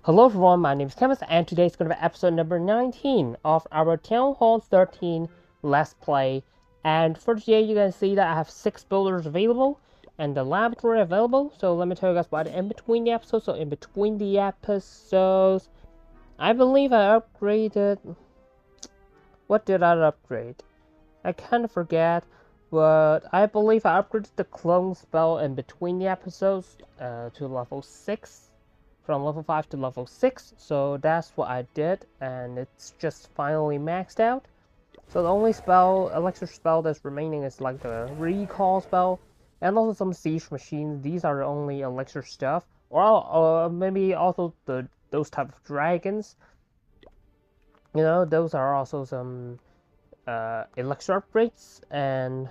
Hello everyone, my name is Kevin, and today is going to be episode number 19 of our Town Hall 13 Let's Play. And for today, you can see that I have 6 builders available, and the laboratory available. So let me tell you guys what in between the episodes. So in between the episodes, I believe I upgraded... What did I upgrade? I kind of forget, but I believe I upgraded the clone spell in between the episodes to level 6. From level 5 to level 6, so that's what I did, and it's just finally maxed out. So the only spell, elixir spell that's remaining is like the recall spell, and also some siege machines. These are the only elixir stuff, or maybe also those type of dragons. You know, those are also some elixir upgrades, and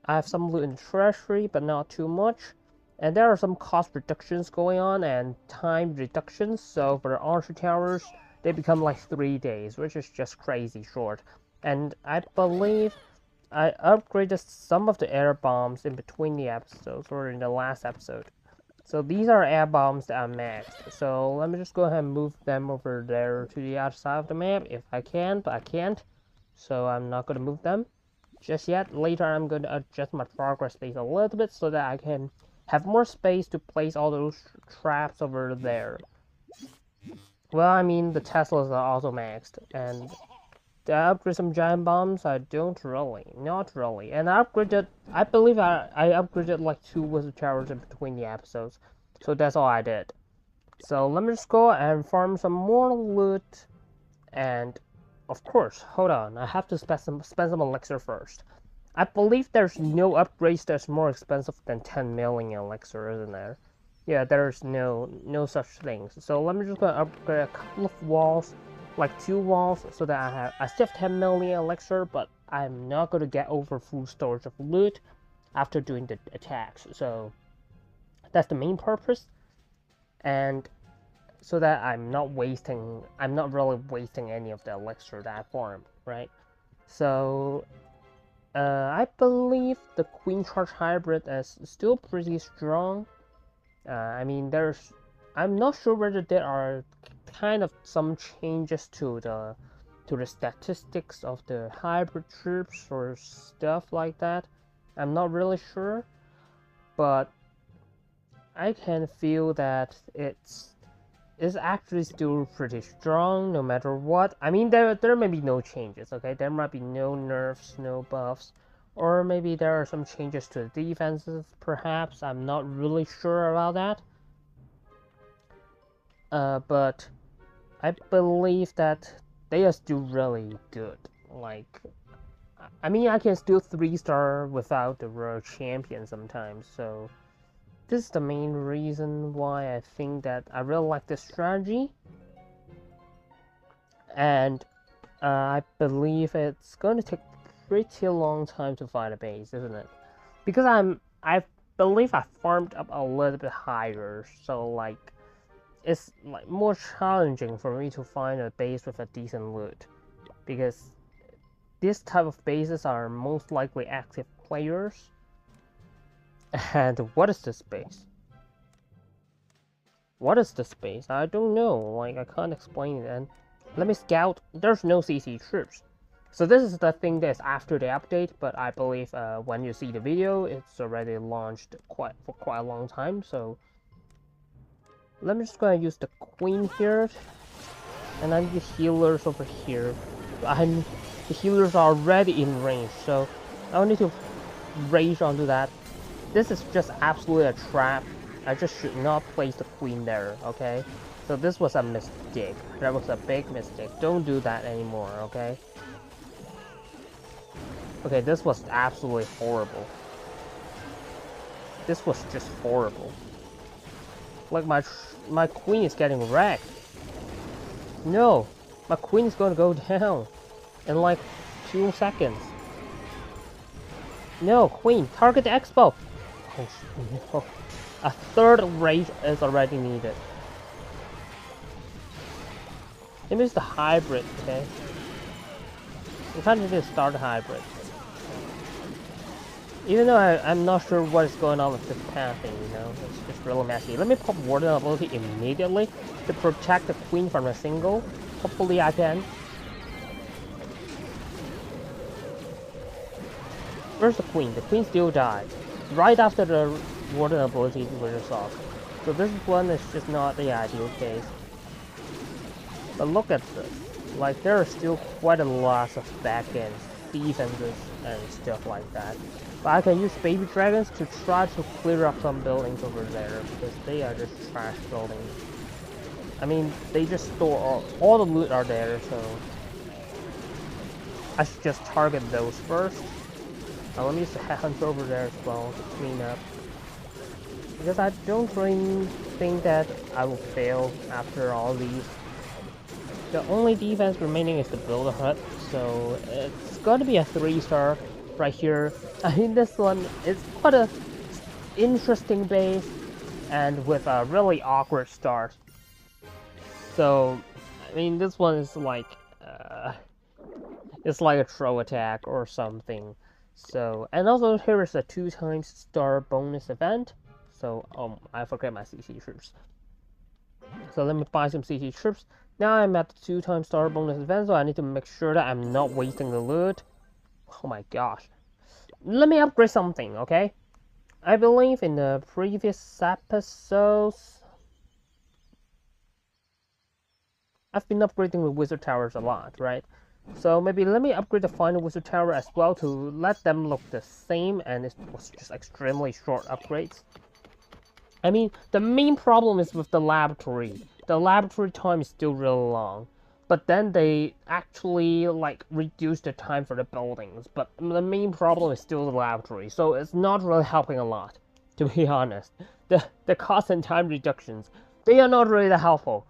I have some loot in the treasury, but not too much. And there are some cost reductions going on and time reductions, so for the archer towers, they become like 3 days, which is just crazy short. And I believe I upgraded some of the air bombs in between the episodes, or in the last episode. So these are air bombs that are maxed, so let me just go ahead and move them over there to the other side of the map if I can, but I can't. So I'm not going to move them just yet. Later I'm going to adjust my progress space a little bit so that I can have more space to place all those traps over there. Well, I mean, the Teslas are also maxed, and to upgrade some giant bombs, I don't really, not really. And I upgraded, I believe I upgraded like 2 wizard towers in between the episodes, so that's all I did. So let me just go and farm some more loot, and of course, hold on, I have to spend some elixir first. I believe there's no upgrades that's more expensive than 10 million elixir, isn't there? Yeah, there's no such things. So let me just go upgrade a couple of walls, like 2 walls, so that I still have 10 million elixir, but I'm not going to get over full storage of loot after doing the attacks. So that's the main purpose, and so that I'm not really wasting any of the elixir that I farmed, right? So I believe the Queen Charge Hybrid is still pretty strong. I mean, I'm not sure whether there are kind of some changes to the statistics of the hybrid troops or stuff like that. I'm not really sure, but I can feel that it's actually still pretty strong no matter what. I mean, there may be no changes, okay? There might be no nerfs, no buffs, or maybe there are some changes to the defenses, perhaps. I'm not really sure about that. But I believe that they are still really good. Like, I mean, I can still 3-star without the Royal Champion sometimes, so this is the main reason why I think that I really like this strategy, and I believe it's going to take pretty long time to find a base, isn't it? Because I believe I farmed up a little bit higher, so like it's like more challenging for me to find a base with a decent loot, because this type of bases are most likely active players. And what is this base? What is this base? I don't know. Like, I can't explain it. And let me scout. There's no CC troops. So this is the thing that's after the update, but I believe when you see the video, it's already launched for quite a long time. So let me just go and use the queen here, and I need the healers over here. The healers are already in range, so I don't need to rage onto that. This is just absolutely a trap. I just should not place the queen there, okay? So this was a mistake. That was a big mistake. Don't do that anymore, okay? Okay, this was absolutely horrible. This was just horrible. Like, my queen is getting wrecked. No! My queen is going to go down in like 2 seconds. No, queen, target the expo! Oh, no. A 3rd rage is already needed. It means the hybrid, okay? We kind of need to start a hybrid. Even though I'm not sure what is going on with this pathing, you know? It's just really messy. Let me pop Warden ability immediately, to protect the queen from a single. Hopefully I can. Where's the queen? The queen still died. Right after the warden ability wears off. So this one is just not the ideal case. But look at this. Like, there are still quite a lot of back-end defenses and stuff like that. But I can use baby dragons to try to clear up some buildings over there, because they are just trash buildings. I mean, they just store all the loot are there, so I should just target those first. Let me use the headhunt over there as well to clean up. Because I don't really think that I will fail after all these. The only defense remaining is the builder hut, so it's going to be a 3-star right here. I mean, this one is quite a interesting base and with a really awkward start. So, I mean, this one is like it's like a throw attack or something. So, and also here is a 2-star bonus event. So, I forget my CC troops. So let me buy some CC troops. Now I'm at the 2-star bonus event, so I need to make sure that I'm not wasting the loot. Oh my gosh. Let me upgrade something, okay? I believe in the previous episodes, I've been upgrading the wizard towers a lot, right? So maybe let me upgrade the final wizard tower as well to let them look the same, and it was just extremely short upgrades. I mean, the main problem is with the laboratory. The laboratory time is still really long. But then they actually, like, reduce the time for the buildings. But the main problem is still the laboratory, so it's not really helping a lot, to be honest. The cost and time reductions, they are not really that helpful.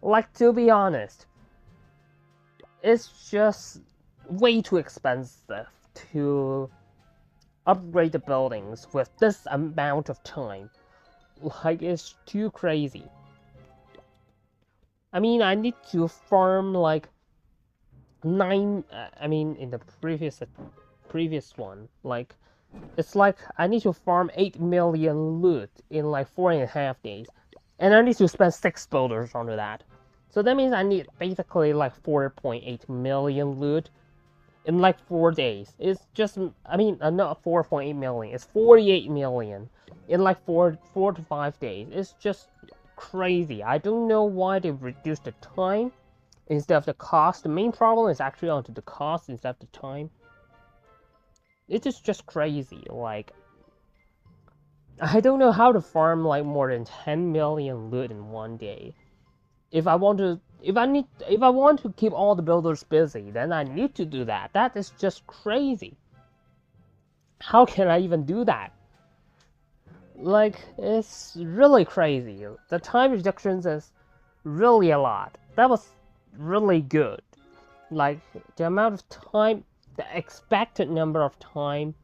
Like, to be honest, it's just way too expensive to upgrade the buildings with this amount of time. Like, it's too crazy. I mean, I need to farm like 9. I mean, in the previous one, like, it's like I need to farm 8 million loot in like 4.5 days, and I need to spend 6 builders onto that. So that means I need basically like 4.8 million loot in like 4 days. It's just, I mean, not 4.8 million. It's 48 million in like 4 to 5 days. It's just crazy. I don't know why they reduced the time instead of the cost. The main problem is actually onto the cost instead of the time. It is just crazy. Like, I don't know how to farm like more than 10 million loot in 1 day. If I want to keep all the builders busy, then I need to do that. That is just crazy. How can I even do that? Like, it's really crazy. The time reductions is really a lot. That was really good. Like, the amount of time, the expected number of time,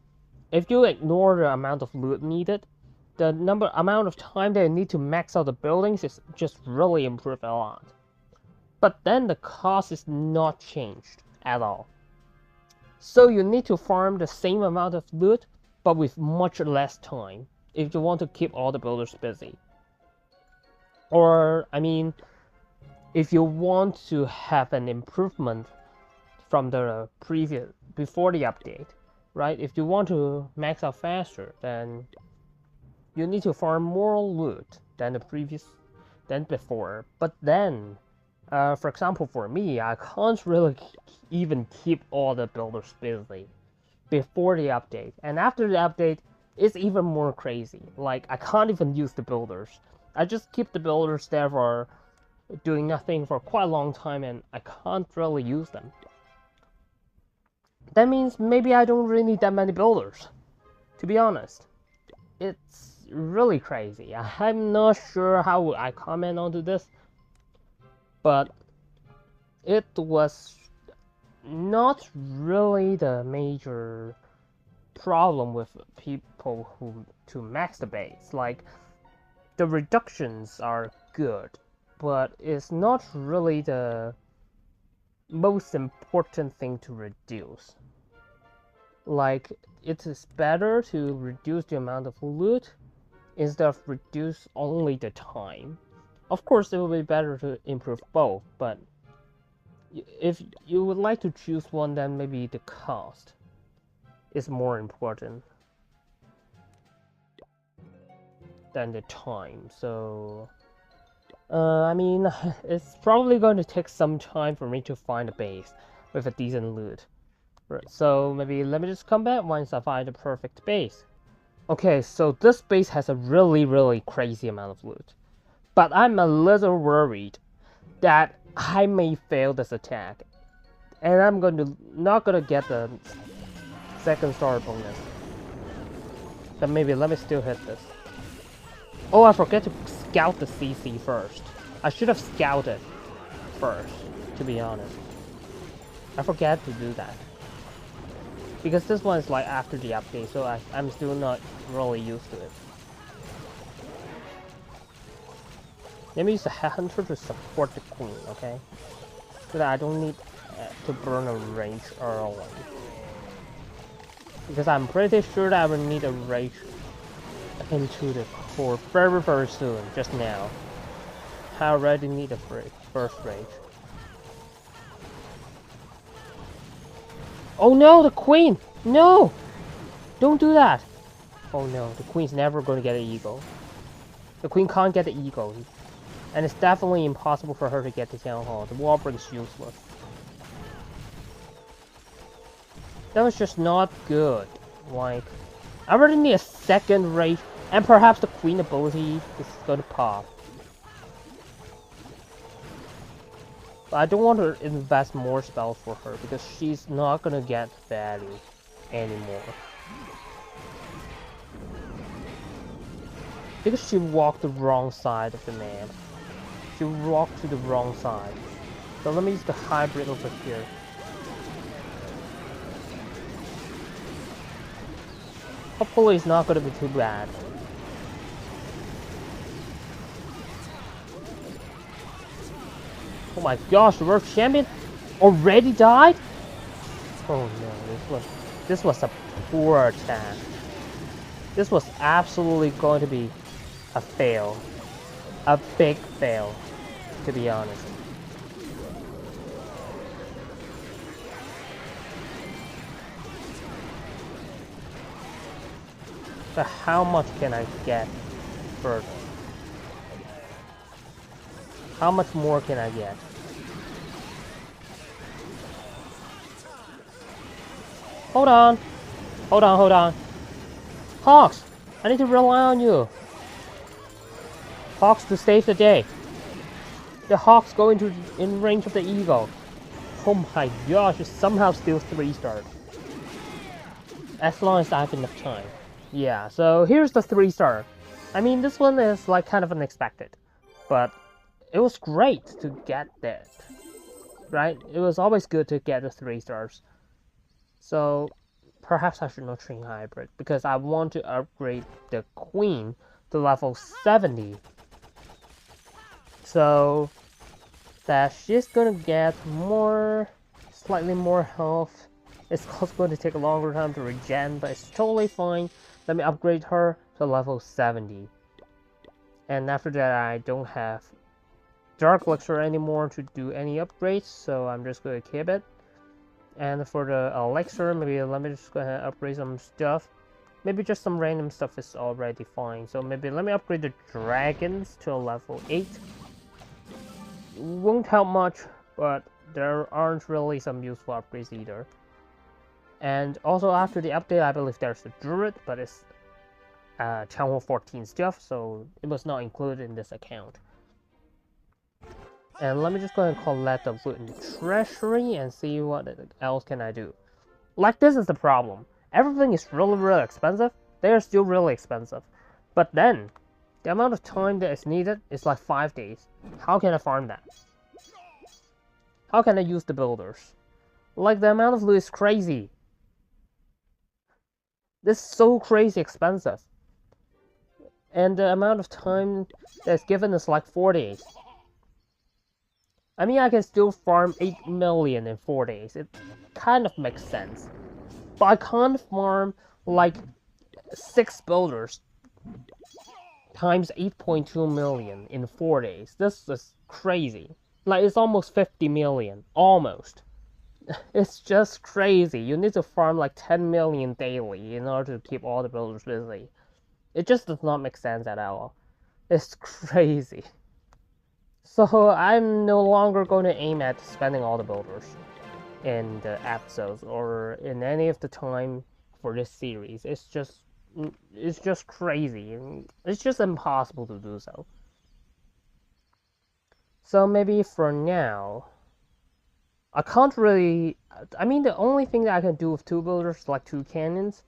if you ignore the amount of loot needed, the amount of time they need to max out the buildings is just really improved a lot. But then the cost is not changed at all. So you need to farm the same amount of loot, but with much less time, if you want to keep all the builders busy. Or, I mean, if you want to have an improvement from the previous, before the update, right? If you want to max out faster, then you need to farm more loot than before. But then, for example, for me, I can't really even keep all the builders busy before the update. And after the update, it's even more crazy. Like, I can't even use the builders. I just keep the builders there for doing nothing for quite a long time, and I can't really use them. That means maybe I don't really need that many builders, to be honest. It's really crazy. I'm not sure how I comment onto this, but it was not really the major problem with people who to max the base. Like, the reductions are good, but it's not really the most important thing to reduce. Like, it is better to reduce the amount of loot instead of reduce only the time. Of course, it would be better to improve both, but if you would like to choose one, then maybe the cost is more important than the time. So, I mean, it's probably going to take some time for me to find a base with a decent loot. Right, so maybe let me just come back once I find the perfect base. Okay, so this base has a really crazy amount of loot. But I'm a little worried that I may fail this attack. And I'm not gonna get the second star bonus. But maybe let me still hit this. Oh, I forget to scout the CC first. I should have scouted first, to be honest. I forget to do that. Because this one is like after the update, so I'm still not really used to it. Let me use the headhunter to support the queen, okay? So that I don't need to burn a rage early. Because I'm pretty sure that I will need a rage into the core very soon, just now. I already need a first rage. Oh no, the queen! No! Don't do that! Oh no, the queen's never going to get an eagle. The queen can't get the eagle. And it's definitely impossible for her to get the town hall. The wall break is useless. That was just not good. Like, I already need a second rage, and perhaps the queen ability is gonna pop. But I don't want to invest more spells for her because she's not gonna get value anymore. Because she walked the wrong side of the map. She walked to the wrong side. So let me use the hybrid over here. Hopefully it's not gonna be too bad. Oh my gosh, the world champion already died? Oh no, this was a poor attack. This was absolutely going to be a fail. A big fail, to be honest. But how much can I get further? How much more can I get? Hold on! Hold on, hold on! Hawks! I need to rely on you! Hawks to save the day! The Hawks go in range of the eagle. Oh my gosh, it somehow still 3-star. As long as I have enough time. Yeah, so here's the 3-star. I mean, this one is like kind of unexpected. But it was great to get that. Right? It was always good to get the 3 stars. So perhaps I should not train hybrid because I want to upgrade the queen to level 70. So that she's gonna get slightly more health. It's also going to take a longer time to regen, but it's totally fine. Let me upgrade her to level 70. And after that, I don't have Dark Elixir anymore to do any upgrades, so I'm just going to keep it. And for the Elixir, maybe let me just go ahead and upgrade some stuff. Maybe just some random stuff is already fine. So maybe let me upgrade the Dragons to a level 8. Won't help much, but there aren't really some useful upgrades either. And also after the update, I believe there's the Druid, but it's Town Hall 14 stuff, so it was not included in this account. And let me just go ahead and collect the loot in the treasury and see what else can I do. Like, this is the problem. Everything is really expensive. They are still really expensive. But then, the amount of time that is needed is like 5 days. How can I farm that? How can I use the builders? Like, the amount of loot is crazy. This is so crazy expensive. And the amount of time that's given is like 4 days. I mean, I can still farm 8 million in 4 days. It kind of makes sense. But I can't farm like 6 builders times 8.2 million in 4 days. This is crazy. Like, it's almost 50 million. Almost. It's just crazy. You need to farm like 10 million daily in order to keep all the builders busy. It just does not make sense at all. It's crazy. So I'm no longer going to aim at spending all the builders in the episodes or in any of the time for this series. It's just crazy. It's just impossible to do so. So maybe for now, I can't really. I mean, the only thing that I can do with 2 builders is like 2 cannons.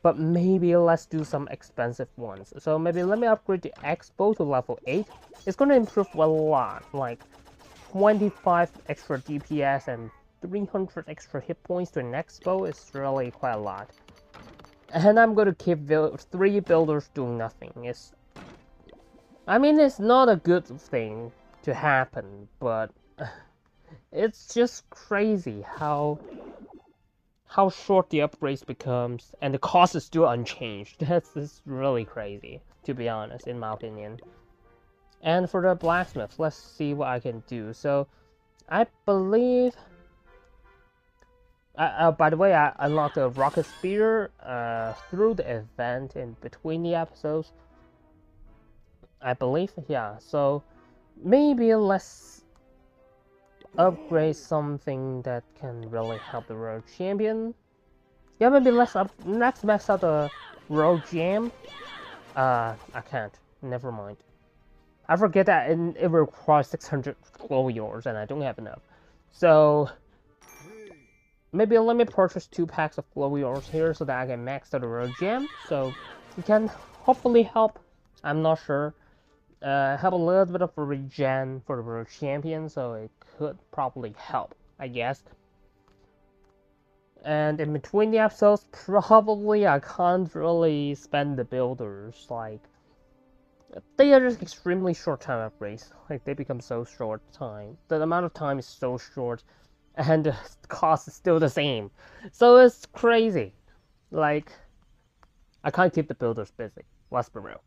But maybe let's do some expensive ones. So maybe let me upgrade the X-bow to level 8. It's going to improve a lot, like 25 extra DPS and 300 extra hit points to an X-bow is really quite a lot. And I'm going to keep 3 builders doing nothing. I mean, it's not a good thing to happen, but it's just crazy how short the upgrades becomes, and the cost is still unchanged. That's really crazy, to be honest, in my opinion. And for the blacksmith, let's see what I can do. So, I believe... by the way, I unlocked a rocket spear through the event in between the episodes. I believe, yeah. So, maybe let's upgrade something that can really help the road champion. Yeah, maybe let's max out the road jam. I can't. Never mind. I forget that it requires 600 glowy ores and I don't have enough. So maybe let me purchase 2 packs of glowy ores here so that I can max out the road jam. So it can hopefully help. I'm not sure. Have a little bit of a regen for the world champion, so it could probably help, I guess. And in between the episodes, probably I can't really spend the builders. Like, they are just extremely short time upgrades. Like, they become so short time. The amount of time is so short, and the cost is still the same. So it's crazy. Like, I can't keep the builders busy. Let's be real.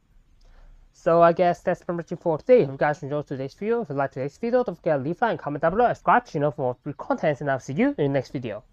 So I guess that's pretty much it for today. If you guys enjoyed today's video, if you like today's video, don't forget to leave a like and comment down below, subscribe to the channel for more free content, and I'll see you in the next video.